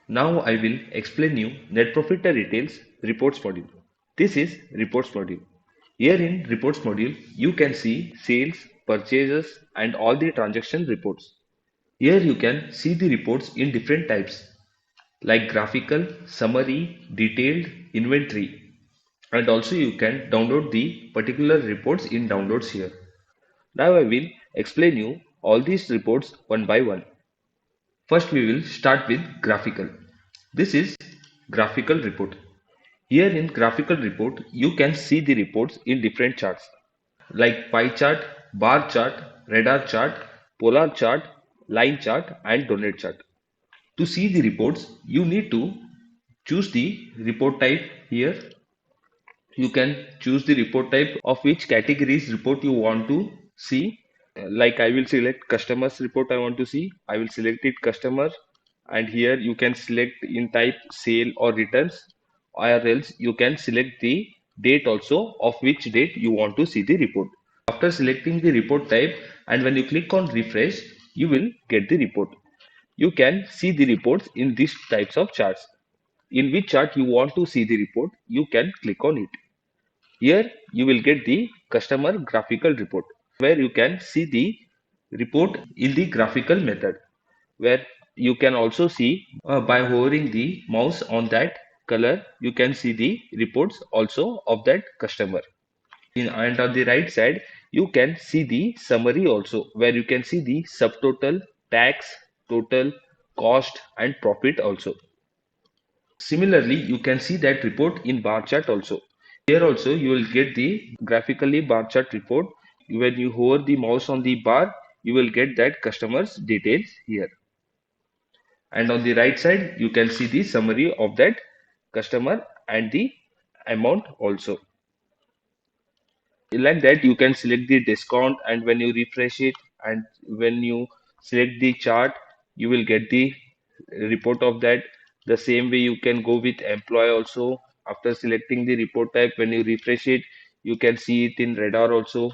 Now I will explain you Net Profit Details Reports module. This is Reports module. Here in Reports module, you can see sales, purchases and all the transaction reports. Here you can see the reports in different types like graphical, summary, detailed, inventory, and also you can download the particular reports in downloads here. Now I will explain you all these reports one by one. First we will start with graphical. This is graphical report. Here in graphical report, you can see the reports in different charts like pie chart, bar chart, radar chart, polar chart, line chart and donut chart. To see the reports, you need to choose the report type here. You can choose the report type of which categories report you want to see. Like I will select customers report I want to see. I will select it customer and here you can select in type sale or returns or else you can select the date also of which date you want to see the report. After selecting the report type and when you click on refresh, you will get the report. You can see the reports in these types of charts. In which chart you want to see the report, you can click on it. Here you will get the customer graphical report where you can see the report in the graphical method where you can also see by hovering the mouse on that color you can see the reports also of that customer. And on the right side you can see the summary also where you can see the subtotal, tax, total, cost and profit also. Similarly, you can see that report in bar chart also. Here also you will get the graphically bar chart report. When you hover the mouse on the bar, you will get that customer's details here. And on the right side, you can see the summary of that customer and the amount also. Like that, you can select the discount and when you refresh it and when you select the chart, you will get the report of that. The same way you can go with employee also. After selecting the report type, when you refresh it, you can see it in radar also.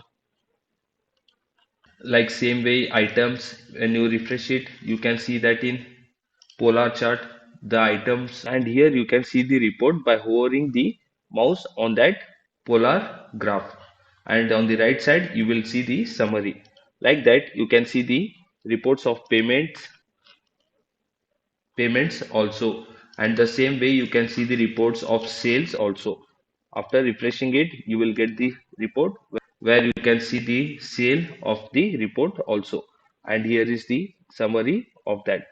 Like same way items, when you refresh it, you can see that in polar chart, the items, and here you can see the report by hovering the mouse on that polar graph. And on the right side, you will see the summary. Like that, you can see the reports of payments also. And the same way you can see the reports of sales also. After refreshing it, you will get the report where you can see the sale of the report also. And here is the summary of that.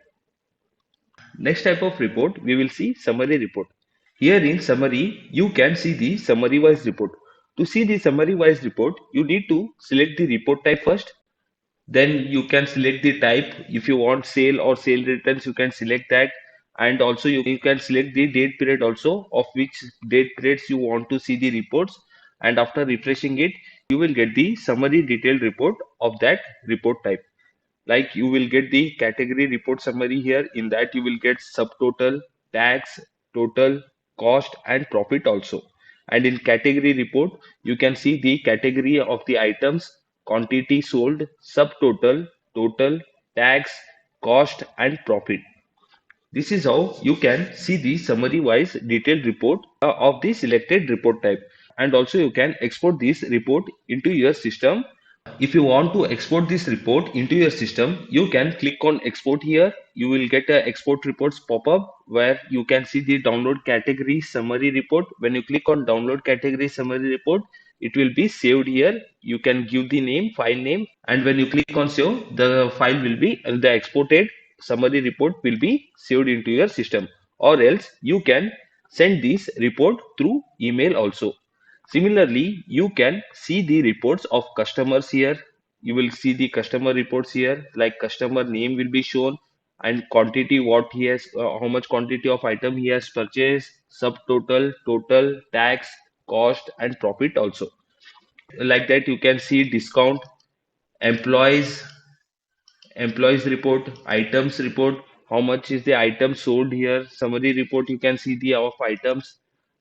Next type of report, we will see summary report. Here in summary, you can see the summary wise report. To see the summary wise report, you need to select the report type first. Then you can select the type. If you want sale or sale returns, you can select that. And also you can select the date period also of which date periods you want to see the reports. And after refreshing it, you will get the summary detailed report of that report type. Like you will get the category report summary here. In that you will get subtotal, tax, total, cost and profit also. And in category report, you can see the category of the items, quantity sold, subtotal, total, tax, cost and profit. This is how you can see the summary wise detailed report of the selected report type. And also you can export this report into your system. If you want to export this report into your system, you can click on export here. You will get a export reports pop up where you can see the download category summary report. When you click on download category summary report, it will be saved here. You can give the name, file name, and when you click on save, the file will be the exported summary report will be saved into your system. Or else you can send this report through email also. Similarly, you can see the reports of customers here. You will see the customer reports here, like customer name will be shown and quantity what he has, how much quantity of item he has purchased, subtotal, total, tax, cost, and profit also. Like that, you can see discount, employees, employees report, items report, how much is the item sold here, summary report, you can see the of items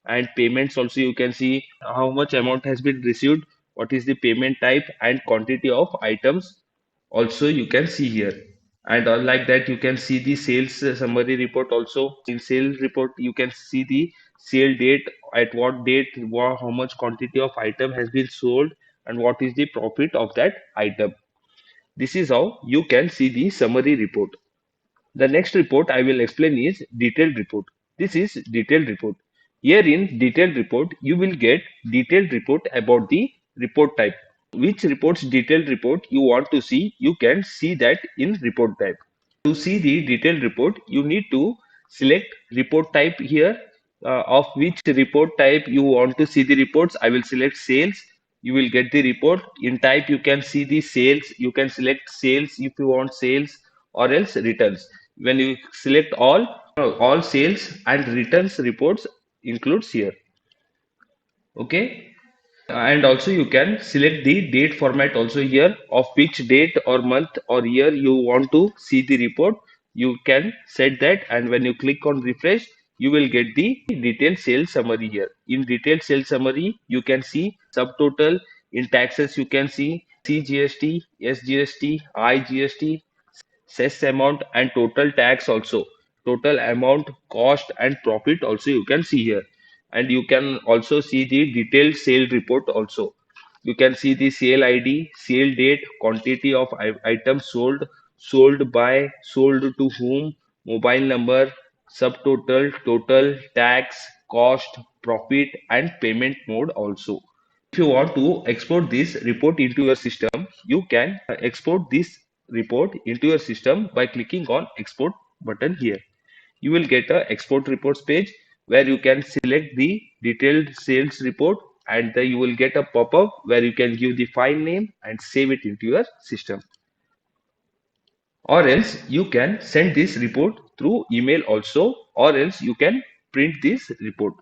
and payments also you can see how much amount has been received, what is the payment type and quantity of items also you can see here. And unlike that, you can see the sales summary report also. In sales report, you can see the sale date, at what date, how much quantity of item has been sold, and what is the profit of that item. This is how you can see the summary report. The next report I will explain is detailed report. This is detailed report. Here in detailed report, you will get detailed report about the report type. Which reports detailed report you want to see, you can see that in report type. To see the detailed report, you need to select report type here. Of which report type you want to see the reports, I will select sales. You will get the report. In type, you can see the sales. You can select sales if you want sales, or else returns. When you select all sales and returns reports includes here. Okay. And also you can select the date format also here, of which date or month or year you want to see the report. You can set that, and when you click on refresh, you will get the detailed sales summary here. In detailed sales summary, you can see subtotal. In taxes, you can see CGST, SGST, IGST, cess amount, and total tax also. Total amount, cost, and profit also you can see here. And you can also see the detailed sale report also. You can see the sale ID, sale date, quantity of items sold, sold by, sold to whom, mobile number, subtotal, total, tax, cost, profit, and payment mode also. If you want to export this report into your system, you can export this report into your system by clicking on export button here. You will get a export reports page where you can select the detailed sales report, and you will get a pop-up where you can give the file name and save it into your system. Or else you can send this report through email also, or else you can print this report.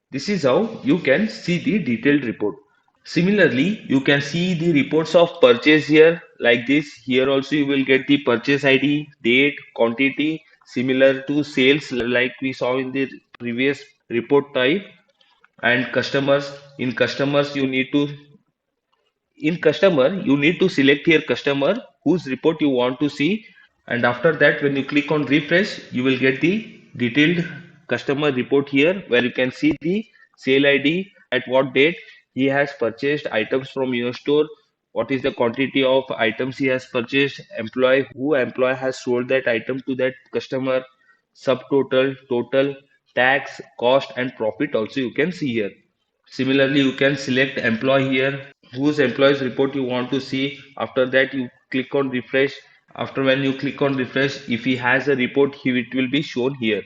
This is how you can see the detailed report. Similarly, you can see the reports of purchase here like this. Here also you will get the purchase ID, date, quantity, similar to sales like we saw in the previous report type. And customers, in customer you need to select here customer whose report you want to see. And after that, when you click on refresh, you will get the detailed customer report here, where you can see the sale ID, at what date he has purchased items from your store, what is the quantity of items he has purchased, employee, who employee has sold that item to that customer, subtotal, total, tax, cost, and profit also you can see here. Similarly, you can select employee here, whose employees report you want to see. After that, you click on refresh. After when you click on refresh, if he has a report, it will be shown here.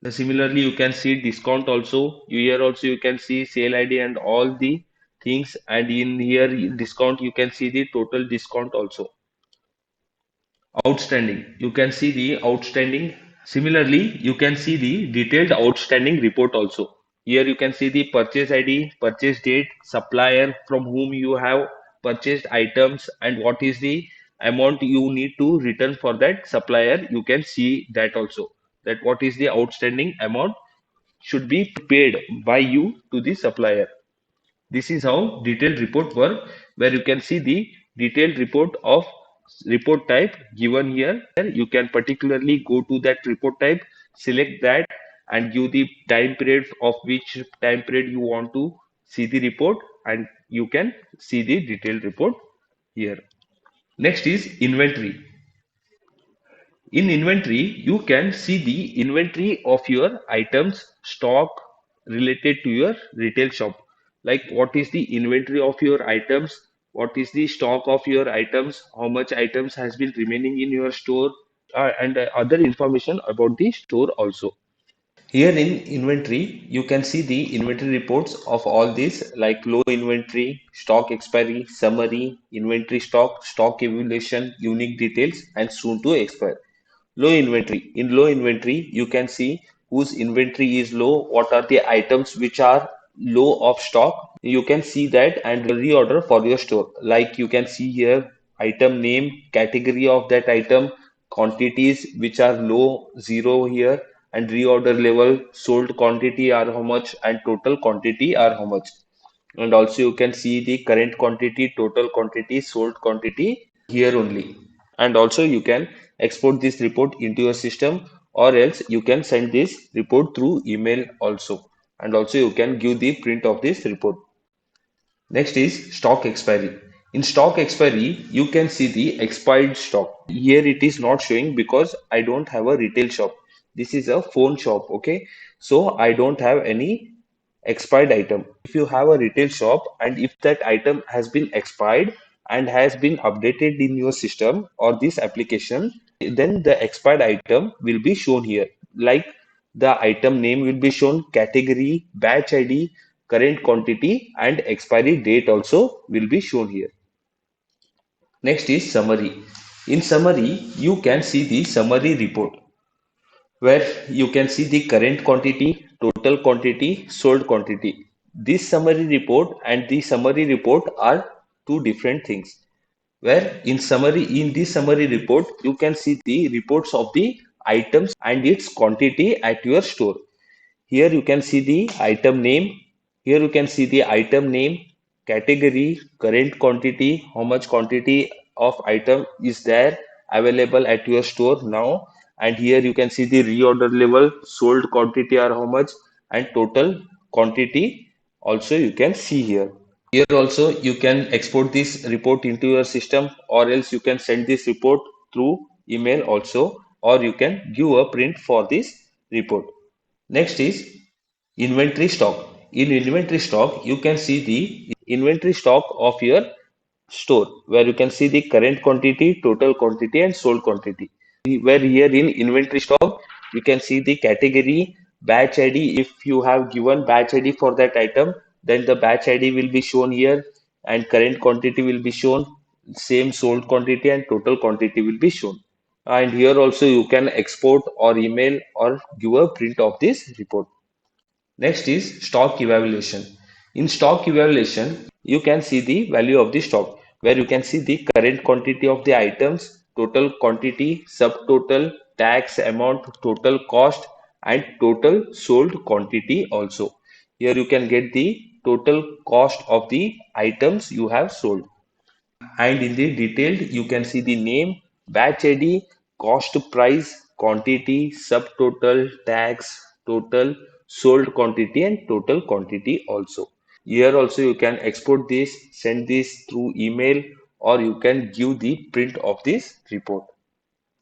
Similarly, you can see discount also. Here also you can see sale ID and all the things. And in here discount, you can see the total discount also. Outstanding. You can see the outstanding. Similarly, you can see the detailed outstanding report also. Here you can see the purchase ID, purchase date, supplier from whom you have purchased items, and what is the amount you need to return for that supplier. You can see that also. That what is the outstanding amount should be paid by you to the supplier. This is how detailed report work, where you can see the detailed report of report type given here. You can particularly go to that report type, select that, and give the time period of which time period you want to see the report, and you can see the detailed report here. Next is inventory. In inventory, you can see the inventory of your items, stock related to your retail shop. Like what is the inventory of your items, what is the stock of your items, how much items has been remaining in your store, and other information about the store also. Here in inventory, you can see the inventory reports of all these like low inventory, stock expiry, summary, inventory stock, stock evaluation, unique details, and soon to expire. Low inventory. In low inventory, you can see whose inventory is low, what are the items which are low of stock. You can see that and reorder for your store. Like you can see here, item name, category of that item, quantities which are low, zero here, and reorder level, sold quantity are how much, and total quantity are how much. And also you can see the current quantity, total quantity, sold quantity here only. And also you can export this report into your system, or else you can send this report through email also, and also you can give the print of this report. Next is stock expiry. In stock expiry, you can see the expired stock. Here it is not showing because I don't have a retail shop. This is a phone shop, okay? So I don't have any expired item. If you have a retail shop and if that item has been expired and has been updated in your system or this application, then the expired item will be shown here. Like the item name will be shown, category, batch ID, current quantity, and expiry date also will be shown here. Next is summary. In summary, you can see the summary report where you can see the current quantity, total quantity, sold quantity. This summary report and the summary report are two different things. Where in this summary report, you can see the reports of the items and its quantity at your store. Here you can see the item name. Here you can see the item name, category, current quantity, how much quantity of item is there available at your store now. And here you can see the reorder level, sold quantity are how much, and total quantity also you can see here. Here also you can export this report into your system, or else you can send this report through email also, or you can give a print for this report. Next is inventory stock. In inventory stock, you can see the inventory stock of your store where you can see the current quantity, total quantity, and sold quantity. Where here in inventory stock, you can see the category, batch ID. If you have given batch ID for that item, then the batch ID will be shown here, and current quantity will be shown. Same sold quantity and total quantity will be shown. And here also you can export or email or give a print of this report. Next is stock evaluation. In stock evaluation, you can see the value of the stock, where you can see the current quantity of the items, total quantity, subtotal, tax amount, total cost, and total sold quantity also. Here you can get the total cost of the items you have sold. And in the detailed, you can see the name, batch ID, cost price, quantity, subtotal, tax, total, sold quantity, and total quantity also. Here also you can export this, send this through email, or you can give the print of this report.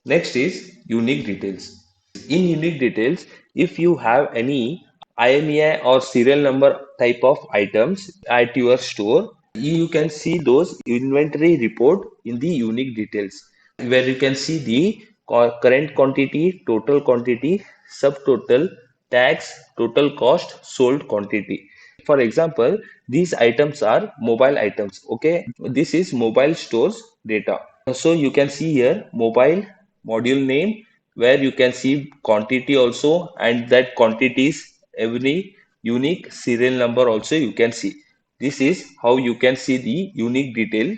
Next is unique details. In unique details, if you have any IMEI or serial number type of items at your store, you can see those inventory report in the unique details, where you can see the current quantity, total quantity, subtotal, tax, total cost, sold quantity. For example, these items are mobile items. Okay, this is mobile stores data. So you can see here mobile module name, where you can see quantity also, and that quantities every unique serial number also you can see. This is how you can see the unique detail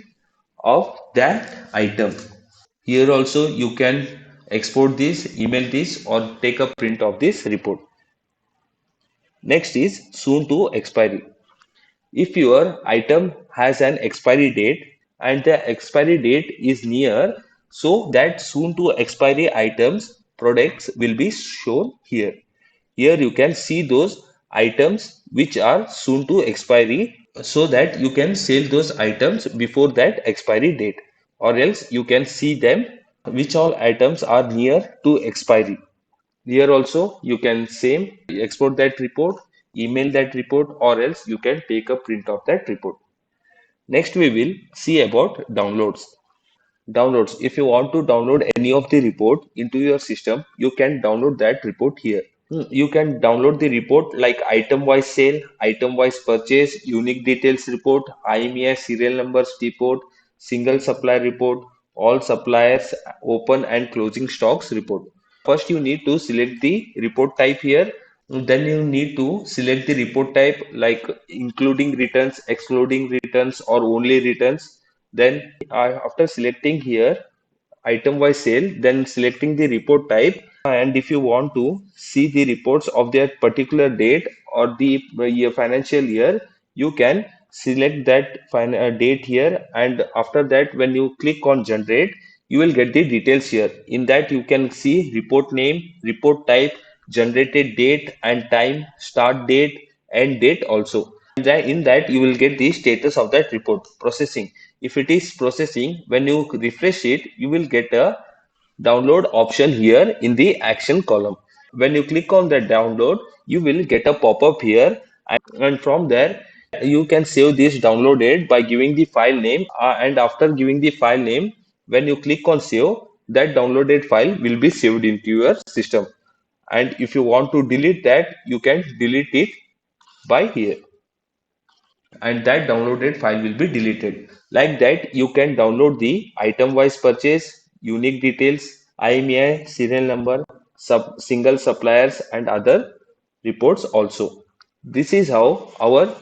of that item. Here also you can export this, email this, or take a print of this report. Next is soon to expiry. If your item has an expiry date and the expiry date is near, so that soon to expiry items products will be shown here. Here you can see those items which are soon to expiry, so that you can sell those items before that expiry date, or else you can see them which all items are near to expiry. Here also you can same export that report, email that report, or else you can take a print of that report. Next we will see about downloads. Downloads. If you want to download any of the report into your system, you can download that report here. You can download the report like item wise sale, item wise purchase, unique details report, IMEI serial numbers report, single supplier report, all suppliers open and closing stocks report. First, you need to select the report type here. Then you need to select the report type like including returns, excluding returns, or only returns. Then after selecting here item wise sale, then selecting the report type, and if you want to see the reports of that particular date or the financial year, you can select that date here, and after that when you click on generate, you will get the details here. In that you can see report name, report type, generated date and time, start date, end date also. And then in that you will get the status of that report processing. If it is processing, when you refresh it, you will get a download option here in the action column. When you click on the download, you will get a pop-up here, and from there you can save this downloaded by giving the file name, and after giving the file name, when you click on save, that downloaded file will be saved into your system. And if you want to delete that, you can delete it by here, and that downloaded file will be deleted. Like that, you can download the item-wise purchase, unique details, IMEI, serial number, single suppliers, and other reports also. This is how our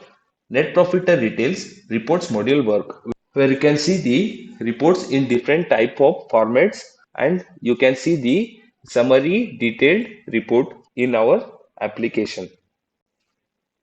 net profit and retails reports module work, where you can see the reports in different type of formats, and you can see the summary detailed report in our application.